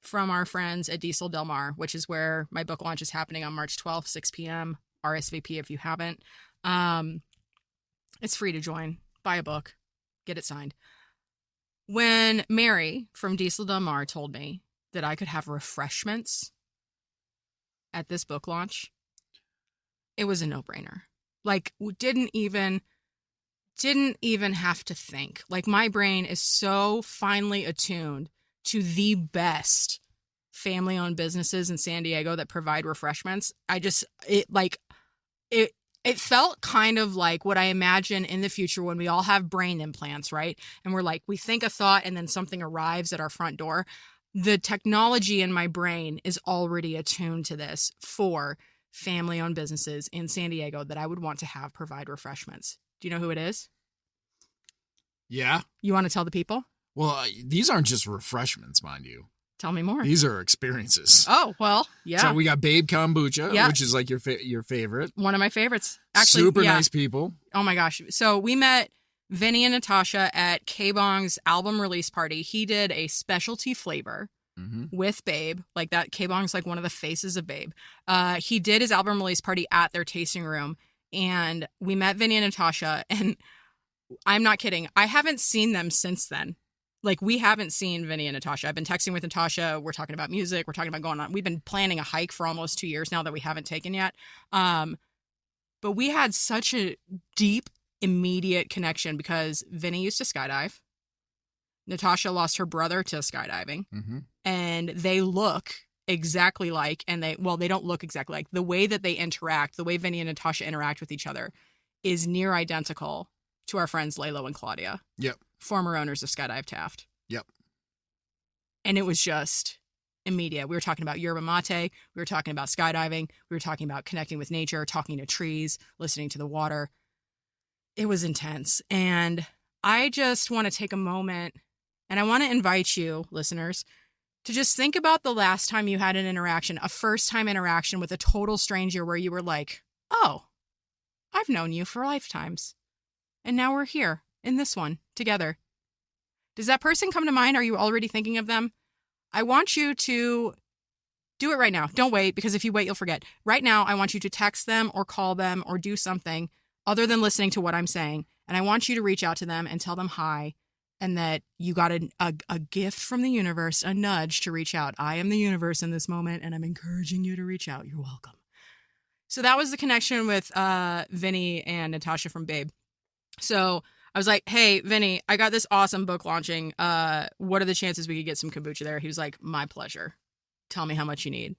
from our friends at Diesel Del Mar, which is where my book launch is happening on March 12th, 6 p.m. RSVP if you haven't. It's free to join. Buy a book. Get it signed. When Mary from Diesel Del Mar told me that I could have refreshments at this book launch, it was a no-brainer. Didn't even have to think. My brain is so finely attuned to the best family-owned businesses in San Diego that provide refreshments. It felt kind of like what I imagine in the future when we all have brain implants, right? And we're like, we think a thought and then something arrives at our front door. The technology in my brain is already attuned to this for family-owned businesses in San Diego that I would want to have provide refreshments. Do you know who it is? Yeah. You want to tell the people? Well, these aren't just refreshments, mind you. Tell me more. These are experiences. Oh, well, yeah. So we got Babe Kombucha, Yeah. which is like your favorite. One of my favorites. Actually, Super yeah. nice people. Oh my gosh. So we met Vinny and Natasha at K-Bong's album release party. He did a specialty flavor with Babe. Like that, K-Bong's like one of the faces of Babe. He did his album release party at their tasting room. And we met Vinny and Natasha. And I'm not kidding. I haven't seen them since then. Like, we haven't seen Vinny and Natasha. I've been texting with Natasha. We're talking about music. We're talking about going on. We've been planning a hike for almost 2 years now that we haven't taken yet. But we had such a deep, immediate connection because Vinny used to skydive. Natasha lost her brother to skydiving. And they look exactly like, and they don't look exactly like. The way that they interact, the way Vinny and Natasha interact with each other is near identical to our friends Lalo and Claudia. Yep. Former owners of Skydive Taft. Yep. And it was just immediate. We were talking about yerba mate. We were talking about skydiving. We were talking about connecting with nature, talking to trees, listening to the water. It was intense. And I just want to take a moment and I want to invite you, listeners, to just think about the last time you had an interaction, a first-time interaction with a total stranger where you were like, oh, I've known you for lifetimes. And now we're here in this one together. Does that person come to mind? Are you already thinking of them? I want you to do it right now. Don't wait, because if you wait, you'll forget. Right now, I want you to text them or call them or do something other than listening to what I'm saying. And I want you to reach out to them and tell them hi and that you got a gift from the universe, a nudge to reach out. I am the universe in this moment, and I'm encouraging you to reach out. You're welcome. So that was the connection with Vinny and Natasha from Babe. So I was like, hey, Vinny, I got this awesome book launching. What are the chances we could get some kombucha there? He was like, my pleasure. Tell me how much you need.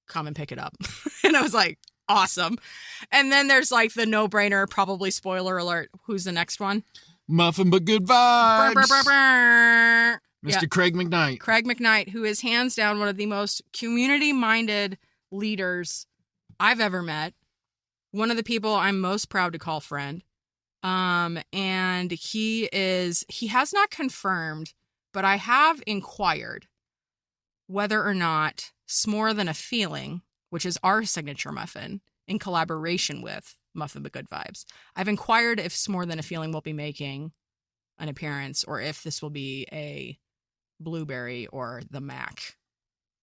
Come and pick it up. And I was like, awesome. And then there's like the no-brainer, probably spoiler alert. Who's the next one? Muffin but good vibes. Brr, brr, brr, brr. Mr. Yeah. Craig McKnight. Craig McKnight, who is hands down one of the most community-minded leaders I've ever met. One of the people I'm most proud to call friend. And he has not confirmed, but I have inquired whether or not S'more Than a Feeling, which is our signature muffin in collaboration with Muffin But Good Vibes. I've inquired if S'more Than a Feeling will be making an appearance or if this will be a blueberry or the Mac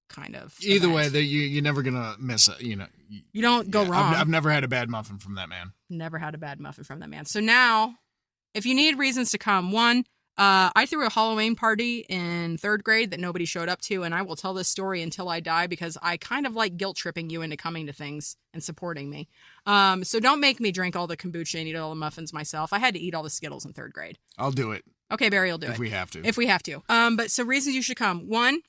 kind of Either event. way, you're never gonna miss it. You don't go wrong. I've never had a bad muffin from that man. Never had a bad muffin from that man. So now, if you need reasons to come, one, I threw a Halloween party in 3rd grade that nobody showed up to, and I will tell this story until I die because I kind of like guilt tripping you into coming to things and supporting me. So don't make me drink all the kombucha and eat all the muffins myself. I had to eat all the Skittles in 3rd grade. I'll do it. Okay, Barry will do it. If we have to. If we have to. But so reasons you should come. One,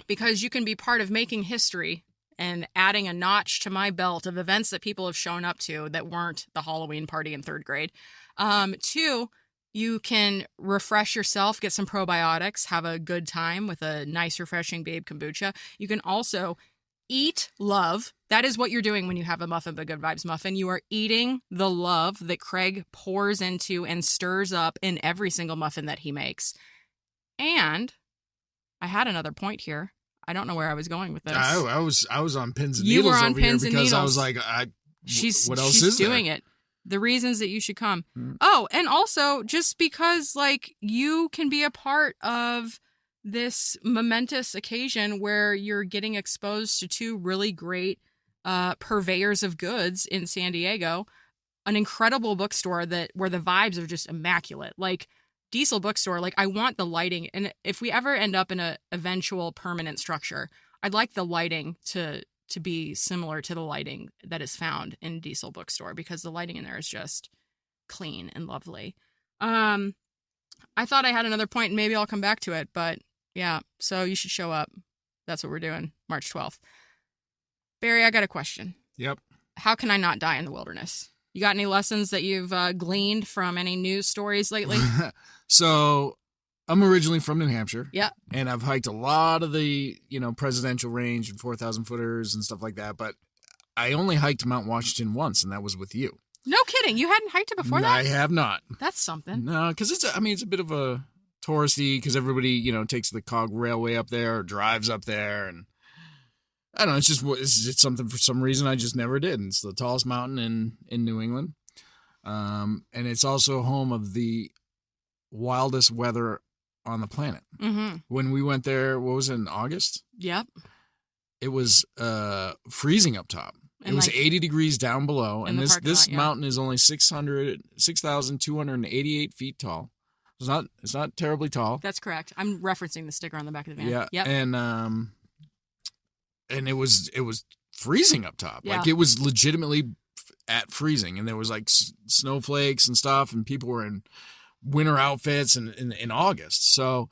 because you can be part of making history and adding a notch to my belt of events that people have shown up to that weren't the Halloween party in 3rd grade. 2, you can refresh yourself, get some probiotics, have a good time with a nice, refreshing Babe kombucha. You can also eat love. That is what you're doing when you have a Muffin But Good Vibes muffin. You are eating the love that Craig pours into and stirs up in every single muffin that he makes. And I had another point here. I don't know where I was going with this. I was on pins and You needles were on over pins here and because I needles. was like, what else she's is doing there? it. The reasons that you should come. Oh, and also just because like you can be a part of this momentous occasion where you're getting exposed to 2 really great purveyors of goods in San Diego, an incredible bookstore where the vibes are just immaculate. Like Diesel Bookstore, like I want the lighting, and if we ever end up in a eventual permanent structure, I'd like the lighting to be similar to the lighting that is found in Diesel Bookstore because the lighting in there is just clean and lovely. I thought I had another point and maybe I'll come back to it, but yeah, so you should show up. That's what we're doing, March 12th. Barry, I got a question. Yep. how can I not die in the wilderness? You got any lessons that you've gleaned from any news stories lately? So I'm originally from New Hampshire. Yeah. And I've hiked a lot of the, presidential range and 4,000 footers and stuff like that. But I only hiked Mount Washington once, and that was with you. No kidding. You hadn't hiked it before that? I have not. That's something. No, because it's a bit of a touristy, because everybody, takes the cog railway up there or drives up there. And I don't know. It's just something for some reason I just never did. And it's the tallest mountain in New England. And it's also home of the wildest weather on the planet. Mm-hmm. When we went there, what was it, in August? Yep. It was freezing up top. And it was like, 80 degrees down below. And this lot, yeah. mountain is only 6,288 feet tall. It's not terribly tall. That's correct. I'm referencing the sticker on the back of the van. Yeah. Yep. And it was freezing up top. Yeah. Like, it was legitimately at freezing, and there was like snowflakes and stuff, and people were in winter outfits in August. So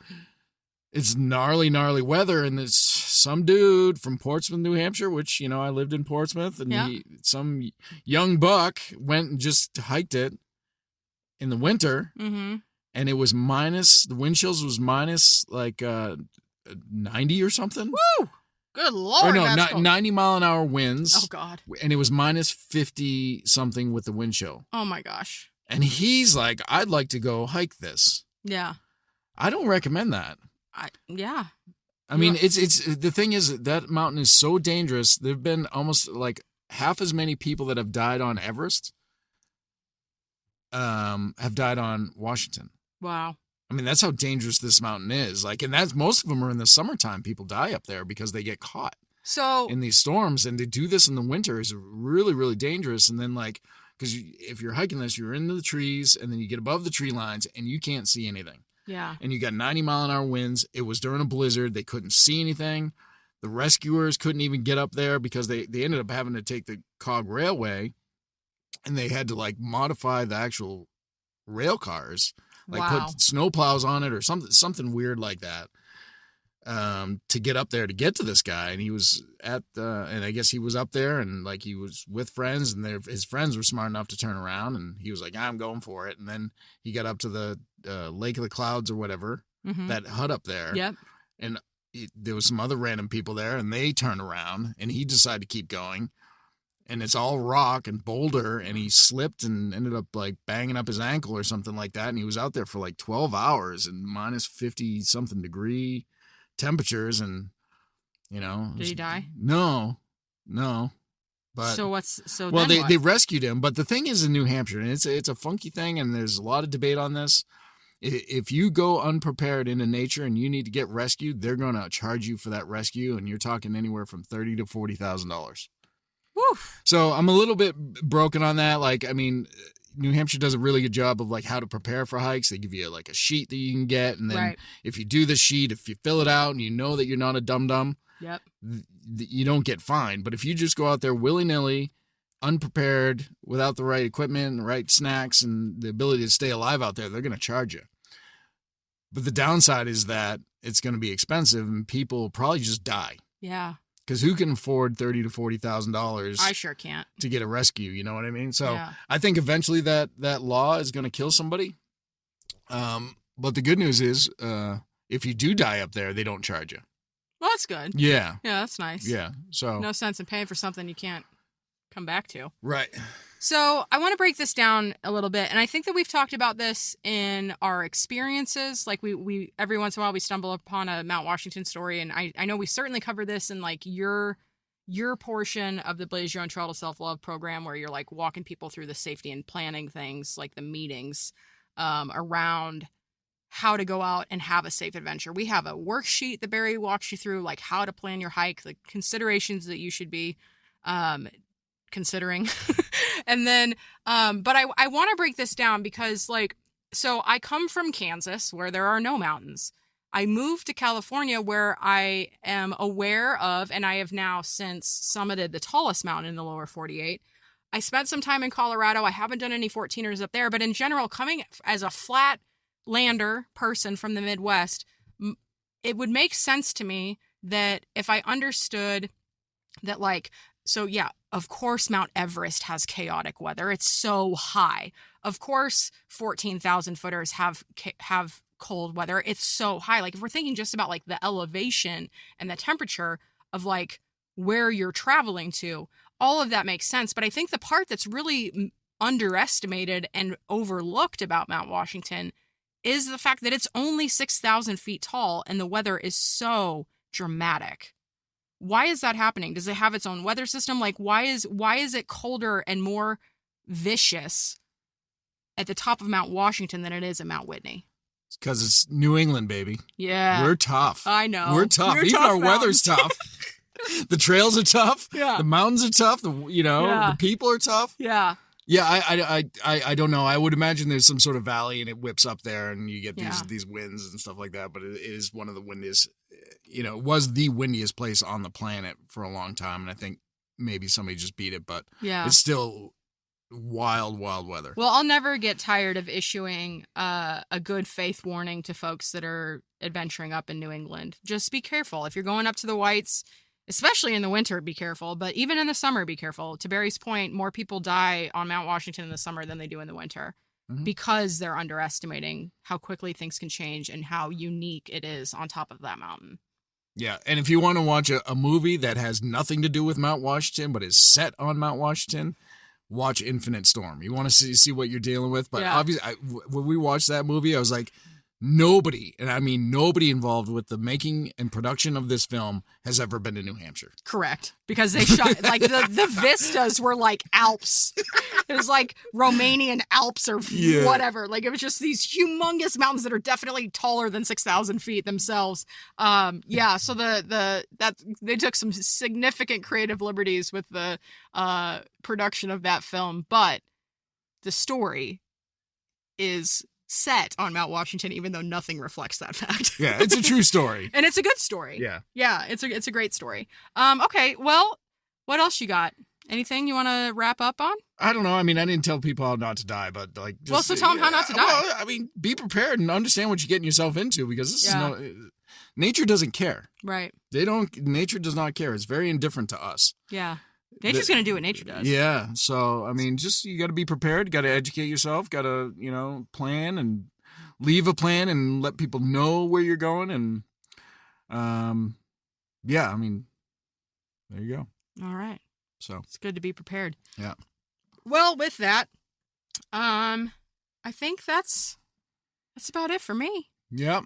it's gnarly weather, and it's some dude from Portsmouth, New Hampshire, which, I lived in Portsmouth, and some young buck went and just hiked it in the winter. Mm-hmm. And it was the wind chills was minus like 90 or something. Woo! Good Lord. Or no, 90 mile an hour winds. Oh, God. And it was minus 50 something with the wind chill. Oh, my gosh. And he's like, I'd like to go hike this. Yeah. I don't recommend that. Yeah. I mean, it's the thing is that mountain is so dangerous. There've been almost like half as many people that have died on Everest have died on Washington. Wow. I mean, that's how dangerous this mountain is. Like, and that's, most of them are in the summertime. People die up there because they get caught in these storms, and to do this in the winter is really, really dangerous. And then, like, because if you're hiking this, you're into the trees, and then you get above the tree lines and you can't see anything. Yeah. And you got 90 mile an hour winds. It was during a blizzard. They couldn't see anything. The rescuers couldn't even get up there because they ended up having to take the cog railway, and they had to like modify the actual rail cars, like put snowplows on it or something weird like that, to get up there to get to this guy. And he was and I guess he was up there, and like he was with friends, and his friends were smart enough to turn around, and he was like, I'm going for it. And then he got up to the Lake of the Clouds or whatever, that hut up there. Yep. And there was some other random people there, and they turned around, and he decided to keep going. And it's all rock and boulder, and he slipped and ended up like banging up his ankle or something like that. And he was out there for like 12 hours and minus 50 something degree temperatures. And, Did he die? No. But well, they rescued him. But the thing is, in New Hampshire, and it's a funky thing, and there's a lot of debate on this. If you go unprepared into nature and you need to get rescued, they're going to charge you for that rescue. And you're talking anywhere from $30,000 to $40,000. Woof. So I'm a little bit broken on that. Like, I mean, New Hampshire does a really good job of like how to prepare for hikes. They give you like a sheet that you can get. And then if you do the sheet, if you fill it out and you know that you're not a dum-dum, you don't get fined. But if you just go out there willy-nilly, unprepared, without the right equipment, the right snacks, and the ability to stay alive out there, they're going to charge you. But the downside is that it's going to be expensive, and people will probably just die. Yeah. Because who can afford $30,000 to $40,000? I sure can't. To get a rescue, you know what I mean? So I think eventually that law is going to kill somebody. But the good news is, if you do die up there, they don't charge you. Well, that's good. Yeah. Yeah, that's nice. Yeah. So no sense in paying for something you can't come back to. Right. So I want to break this down a little bit. And I think that we've talked about this in our experiences. Like we every once in a while we stumble upon a Mount Washington story. And I know we certainly cover this in like your portion of the Blaze Your Own Trail to Self-Love program, where you're like walking people through the safety and planning things, like the meetings around how to go out and have a safe adventure. We have a worksheet that Barry walks you through, like how to plan your hike, the considerations that you should be considering. And then, but I want to break this down because so I come from Kansas where there are no mountains. I moved to California where I am aware of, and I have now since summited the tallest mountain in the lower 48. I spent some time in Colorado. I haven't done any 14ers up there, but in general, coming as a flat lander person from the Midwest, it would make sense to me that if I understood that So yeah, of course Mount Everest has chaotic weather. It's so high. Of course 14,000 footers have cold weather. It's so high. Like if we're thinking just about like the elevation and the temperature of like where you're traveling to, all of that makes sense. But I think the part that's really underestimated and overlooked about Mount Washington is the fact that it's only 6,000 feet tall and the weather is so dramatic. Why is that happening? Does it have its own weather system? Like why is it colder and more vicious at the top of Mount Washington than it is at Mount Whitney? It's because it's New England, baby. Yeah. We're tough. I know. We're tough. You're Even tough our weather's tough. The trails are tough. Yeah. The mountains are tough. The people are tough. Yeah. Yeah, I don't know. I would imagine there's some sort of valley and it whips up there and you get these winds and stuff like that. But it is one of the windiest, it was the windiest place on the planet for a long time. And I think maybe somebody just beat it, but it's still wild weather. Well, I'll never get tired of issuing a good faith warning to folks that are adventuring up in New England. Just be careful. If you're going up to the Whites, especially in the winter, be careful. But even in the summer, be careful. To Barry's point, more people die on Mount Washington in the summer than they do in the winter because they're underestimating how quickly things can change and how unique it is on top of that mountain. Yeah, and if you want to watch a movie that has nothing to do with Mount Washington but is set on Mount Washington, watch Infinite Storm. You want to see what you're dealing with. But obviously, when we watched that movie, I was like, nobody, and I mean nobody involved with the making and production of this film has ever been to New Hampshire. Correct. Because they shot, like, the vistas were like Alps. It was like Romanian Alps or whatever. Like, it was just these humongous mountains that are definitely taller than 6,000 feet themselves. So they took some significant creative liberties with the production of that film, but the story is set on Mount Washington, even though nothing reflects that fact. Yeah, it's a true story. And it's a good story. Yeah, it's a great story. Okay, well, what else you got? Anything you want to wrap up on? I don't know. I mean, I didn't tell people how not to die, but like, just, so tell them how not to die. Well, I mean, be prepared and understand what you're getting yourself into, because this is nature doesn't care. Right. Nature does not care. It's very indifferent to us. Yeah. Nature's going to do what nature does. Yeah. So, I mean, just, you got to be prepared. You got to educate yourself. Got to, plan and leave a plan and let people know where you're going. And, I mean, there you go. All right. So it's good to be prepared. Yeah. Well, with that, I think that's about it for me. Yep.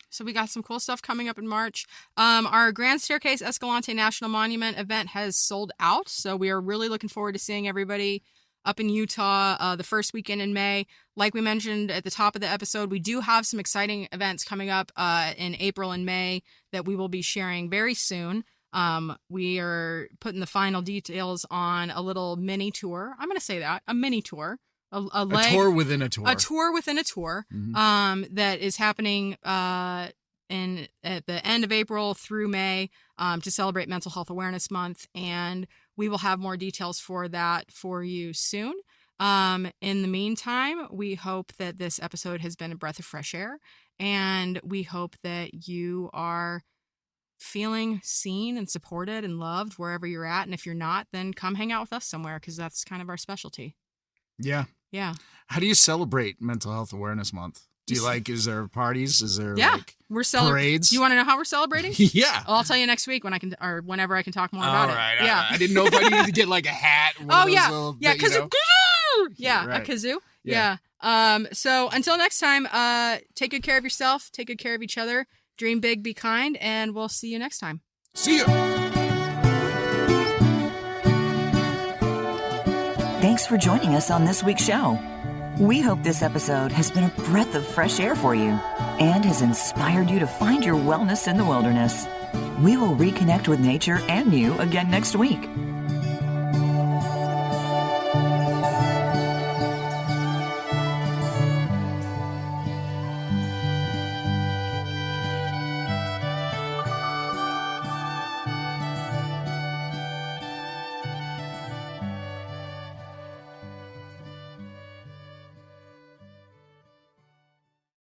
So we got some cool stuff coming up in March. Our Grand Staircase Escalante National Monument event has sold out. So we are really looking forward to seeing everybody up in Utah the first weekend in May. Like we mentioned at the top of the episode, we do have some exciting events coming up in April and May that we will be sharing very soon. We are putting the final details on a little mini tour. I'm going to say that, a mini tour. A tour within a tour. A tour within a tour. Mm-hmm. That is happening at the end of April through May to celebrate Mental Health Awareness Month, and we will have more details for that for you soon. In the meantime, we hope that this episode has been a breath of fresh air, and we hope that you are feeling seen and supported and loved wherever you're at. And if you're not, then come hang out with us somewhere, because that's kind of our specialty. Yeah. Yeah. How do you celebrate Mental Health Awareness Month? Do you is there parties? Is there we're parades? Do you want to know how we're celebrating? Yeah. Well, I'll tell you next week when I can, or whenever I can talk more about it. All right. Yeah. I didn't know if I needed to get like a hat. Kazoo. Yeah, right. A kazoo. Yeah. So until next time, take good care of yourself. Take good care of each other. Dream big, be kind, and we'll see you next time. See ya. Thanks for joining us on this week's show. We hope this episode has been a breath of fresh air for you and has inspired you to find your wellness in the wilderness. We will reconnect with nature and you again next week.